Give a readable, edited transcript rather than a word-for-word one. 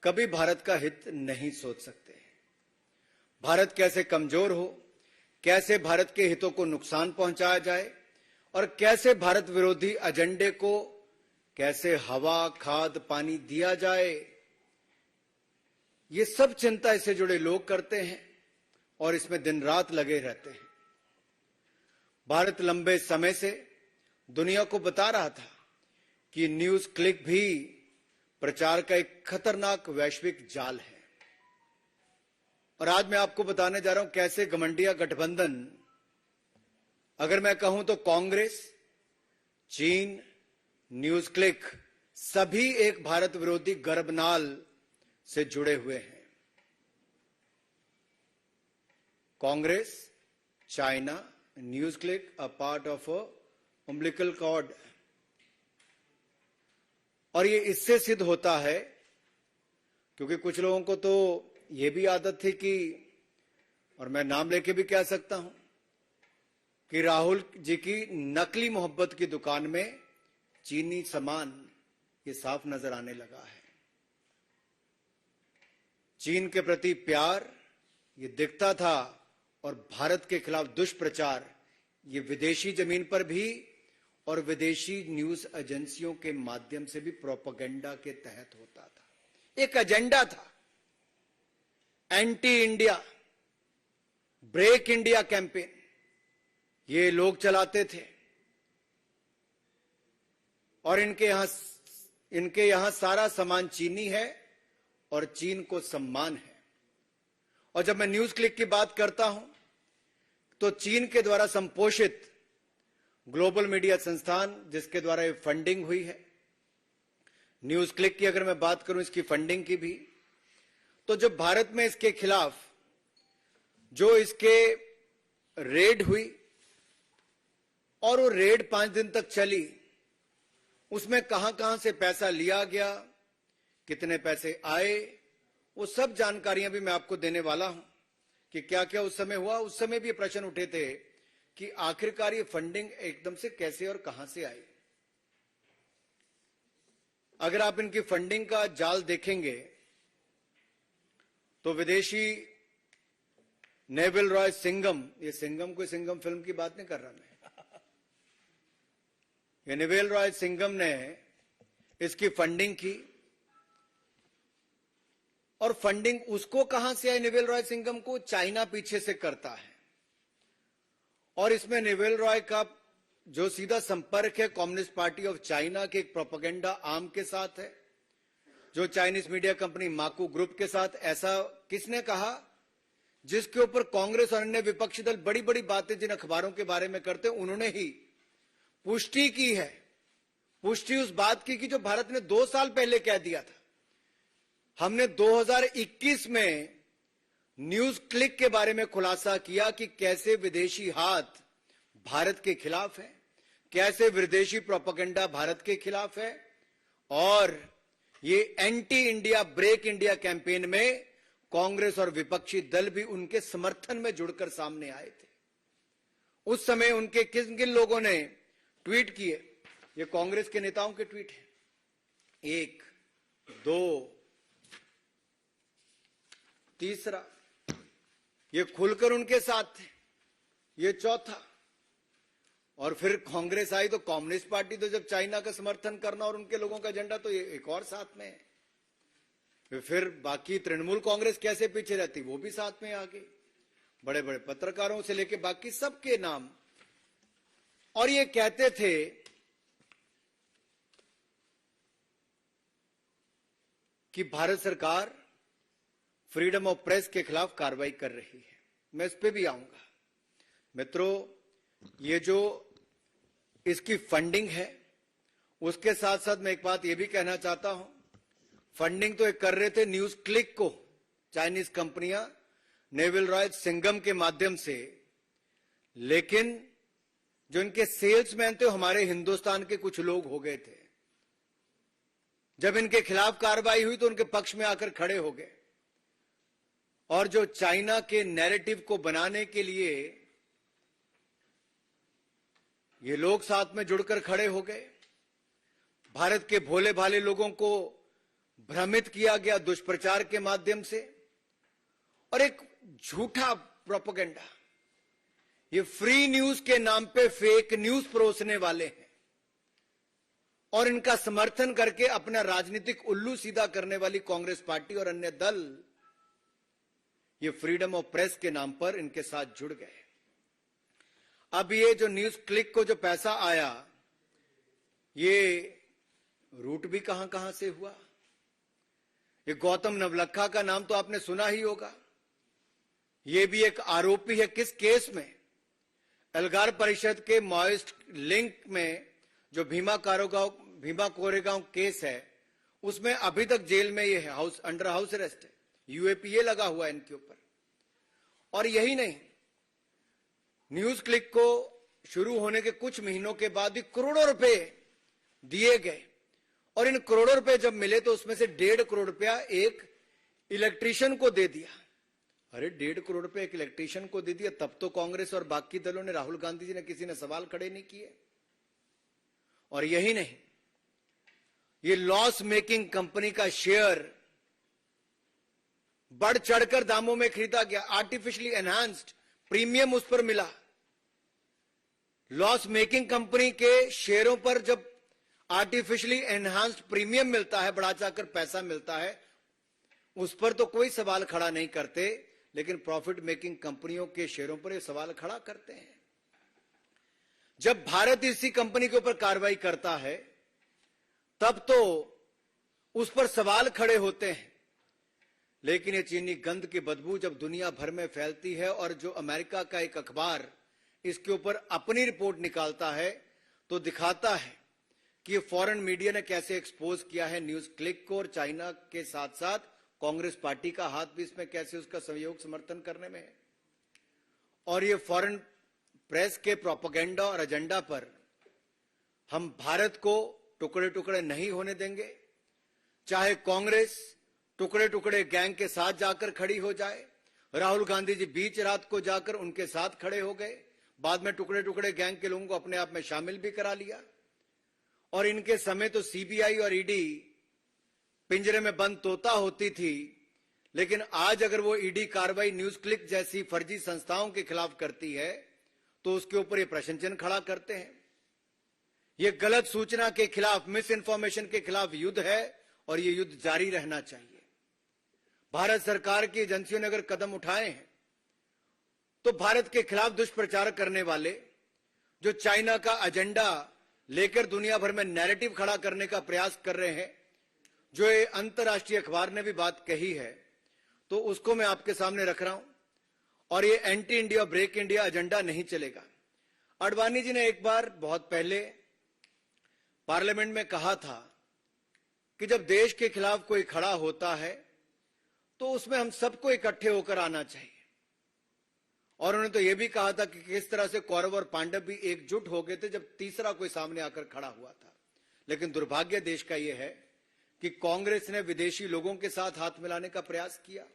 कभी भारत का हित नहीं सोच सकते। भारत कैसे कमजोर हो, कैसे भारत के हितों को नुकसान पहुंचाया जाए और कैसे भारत विरोधी एजेंडे को कैसे हवा, खाद, पानी दिया जाए, ये सब चिंता इससे जुड़े लोग करते हैं और इसमें दिन रात लगे रहते हैं। भारत लंबे समय से दुनिया को बता रहा था कि न्यूज क्लिक भी प्रचार का एक खतरनाक वैश्विक जाल है। और आज मैं आपको बताने जा रहा हूं कैसे घमंडिया गठबंधन, अगर मैं कहूं तो कांग्रेस, चीन, न्यूज क्लिक सभी एक भारत विरोधी गर्भनाल से जुड़े हुए हैं। Congress, China, news click a part of umbilical cord। और ये इससे सिद्ध होता है क्योंकि कुछ लोगों को तो ये भी आदत थी कि, और मैं नाम लेके भी कह सकता हूं, कि राहुल जी की नकली मोहब्बत की दुकान में चीनी सामान ये साफ नजर आने लगा है। चीन के प्रति प्यार ये दिखता था और भारत के खिलाफ दुष्प्रचार ये विदेशी जमीन पर भी और विदेशी न्यूज एजेंसियों के माध्यम से भी प्रोपेगेंडा के तहत होता था। एक एजेंडा था, anti India, break India campaign ये लोग चलाते थे और इनके यहां सारा सामान चीनी है और चीन को सम्मान है। और जब मैं न्यूज क्लिक की बात करता हूं तो चीन के द्वारा संपोषित ग्लोबल मीडिया संस्थान जिसके द्वारा ये फंडिंग हुई है, न्यूज क्लिक की अगर मैं बात करूं इसकी फंडिंग की भी, तो जब भारत में इसके खिलाफ जो इसके रेड हुई और वो रेड 5 दिन तक चली, उसमें कहां कहां से पैसा लिया गया, कितने पैसे आए, वो सब जानकारियां भी मैं आपको देने वाला हूं कि क्या क्या उस समय हुआ। उस समय भी प्रश्न उठे थे कि आखिरकार ये फंडिंग एकदम से कैसे और कहां से आई। अगर आप इनकी फंडिंग का जाल देखेंगे तो विदेशी नेविल रॉय सिंघम, ये सिंघम कोई सिंघम फिल्म की बात नहीं कर रहा मैं, ये नेविल रॉय सिंघम ने इसकी फंडिंग की। और फंडिंग उसको कहां से आई, नेविल रॉय सिंघम को चाइना पीछे से करता है। और इसमें नेविल रॉय का जो सीधा संपर्क है कम्युनिस्ट पार्टी ऑफ चाइना के एक प्रोपेगेंडा आर्म के साथ है, जो चाइनीज मीडिया कंपनी माकू ग्रुप के साथ। ऐसा किसने कहा जिसके ऊपर कांग्रेस और अन्य विपक्षी दल बड़ी बड़ी बातें जिन अखबारों के बारे में करते, उन्होंने ही पुष्टि की है। पुष्टि उस बात की जो भारत ने 2 साल पहले कह दिया था। हमने 2021 में न्यूज क्लिक के बारे में खुलासा किया कि कैसे विदेशी हाथ भारत के खिलाफ है, कैसे विदेशी प्रोपेगेंडा भारत के खिलाफ है। और ये anti India, break India campaign में कांग्रेस और विपक्षी दल भी उनके समर्थन में जुड़कर सामने आए थे। उस समय उनके किन किन लोगों ने ट्वीट किए, ये कांग्रेस के नेताओं के ट्वीट हैं। 1, 2, तीसरा, ये खुलकर उनके साथ थे, ये चौथा। और फिर कांग्रेस आई तो कम्युनिस्ट पार्टी तो जब चाइना का समर्थन करना और उनके लोगों का एजेंडा, तो ये एक और साथ में है। फिर बाकी तृणमूल कांग्रेस कैसे पीछे रहती, वो भी साथ में आ गई, बड़े बड़े पत्रकारों से लेके बाकी सबके नाम। और ये कहते थे कि भारत सरकार फ्रीडम ऑफ प्रेस के खिलाफ कार्रवाई कर रही है। मैं इस पे भी आऊंगा। मित्रों, ये जो इसकी फंडिंग है उसके साथ साथ मैं एक बात ये भी कहना चाहता हूं, फंडिंग तो एक कर रहे थे न्यूज क्लिक को चाइनीज कंपनियां नेविल रॉय सिंघम के माध्यम से, लेकिन जो इनके सेल्समैन थे हमारे हिंदुस्तान के कुछ लोग हो गए थे। जब इनके खिलाफ कार्रवाई हुई तो उनके पक्ष में आकर खड़े हो गए और जो चाइना के नैरेटिव को बनाने के लिए ये लोग साथ में जुड़कर खड़े हो गए। भारत के भोले भाले लोगों को भ्रमित किया गया दुष्प्रचार के माध्यम से, और एक झूठा प्रोपेगेंडा। ये फ्री न्यूज के नाम पे फेक न्यूज परोसने वाले हैं और इनका समर्थन करके अपना राजनीतिक उल्लू सीधा करने वाली कांग्रेस पार्टी और अन्य दल ये फ्रीडम ऑफ प्रेस के नाम पर इनके साथ जुड़ गए। अब ये जो न्यूज क्लिक को जो पैसा आया, ये रूट भी कहां कहां से हुआ। ये गौतम नवलखा का नाम तो आपने सुना ही होगा। ये भी एक आरोपी है। किस केस में? एल्गार परिषद के माओइस्ट लिंक में जो भीमा कोरेगांव केस है, उसमें अभी तक जेल में ये है, अंडर हाउस अरेस्ट है, यूएपीए लगा हुआ है इनके ऊपर। और यही नहीं, न्यूज क्लिक को शुरू होने के कुछ महीनों के बाद भी करोड़ों रुपए दिए गए, और इन करोड़ों रुपए जब मिले तो उसमें से 1.5 करोड़ रुपया एक इलेक्ट्रीशियन को दे दिया। अरे 1.5 करोड़ रुपए एक इलेक्ट्रीशियन को दे दिया, तब तो कांग्रेस और बाकी दलों ने, राहुल गांधी जी ने, किसी ने सवाल खड़े नहीं किए। और यही नहीं, ये लॉस मेकिंग कंपनी का शेयर बढ़ चढ़कर दामों में खरीदा गया। आर्टिफिशियली एनहांस्ड प्रीमियम उस पर मिला। लॉस मेकिंग कंपनी के शेयरों पर जब आर्टिफिशियली एनहांस्ड प्रीमियम मिलता है, बढ़ा चढ़कर पैसा मिलता है, उस पर तो कोई सवाल खड़ा नहीं करते, लेकिन प्रॉफिट मेकिंग कंपनियों के शेयरों पर ये सवाल खड़ा करते हैं। जब भारत इसी कंपनी के ऊपर कार्रवाई करता है, तब तो उस पर सवाल खड़े होते हैं। लेकिन ये चीनी गंध की बदबू जब दुनिया भर में फैलती है और जो अमेरिका का एक अखबार इसके ऊपर अपनी रिपोर्ट निकालता है, तो दिखाता है कि ये फॉरेन मीडिया ने कैसे एक्सपोज किया है न्यूज क्लिक को, और चाइना के साथ साथ कांग्रेस पार्टी का हाथ भी इसमें कैसे उसका सहयोग समर्थन करने में है। और ये फॉरेन प्रेस के प्रोपेगेंडा और एजेंडा पर हम भारत को टुकड़े टुकड़े नहीं होने देंगे। चाहे कांग्रेस टुकड़े टुकड़े गैंग के साथ जाकर खड़ी हो जाए। राहुल गांधी जी बीच रात को जाकर उनके साथ खड़े हो गए, बाद में टुकड़े टुकड़े गैंग के लोगों को अपने आप में शामिल भी करा लिया। और इनके समय तो सीबीआई और ईडी पिंजरे में बंद तोता होती थी, लेकिन आज अगर वो ईडी कार्रवाई न्यूज क्लिक जैसी फर्जी संस्थाओं के खिलाफ करती है, तो उसके ऊपर ये प्रश्न चिन्ह खड़ा करते हैं। ये गलत सूचना के खिलाफ, मिस इन्फॉर्मेशन के खिलाफ युद्ध है, और ये युद्ध जारी रहना चाहिए। भारत सरकार की एजेंसियों ने अगर कदम उठाए हैं, तो भारत के खिलाफ दुष्प्रचार करने वाले, जो चाइना का एजेंडा लेकर दुनिया भर में नैरेटिव खड़ा करने का प्रयास कर रहे हैं, जो ये अंतर्राष्ट्रीय अखबार ने भी बात कही है, तो उसको मैं आपके सामने रख रहा हूं। और ये anti India break India agenda नहीं चलेगा। आडवाणी जी ने एक बार बहुत पहले पार्लियामेंट में कहा था कि जब देश के खिलाफ कोई खड़ा होता है, तो उसमें हम सबको इकट्ठे होकर आना चाहिए। और उन्होंने तो यह भी कहा था कि किस तरह से कौरव और पांडव भी एकजुट हो गए थे जब तीसरा कोई सामने आकर खड़ा हुआ था। लेकिन दुर्भाग्य देश का यह है कि कांग्रेस ने विदेशी लोगों के साथ हाथ मिलाने का प्रयास किया।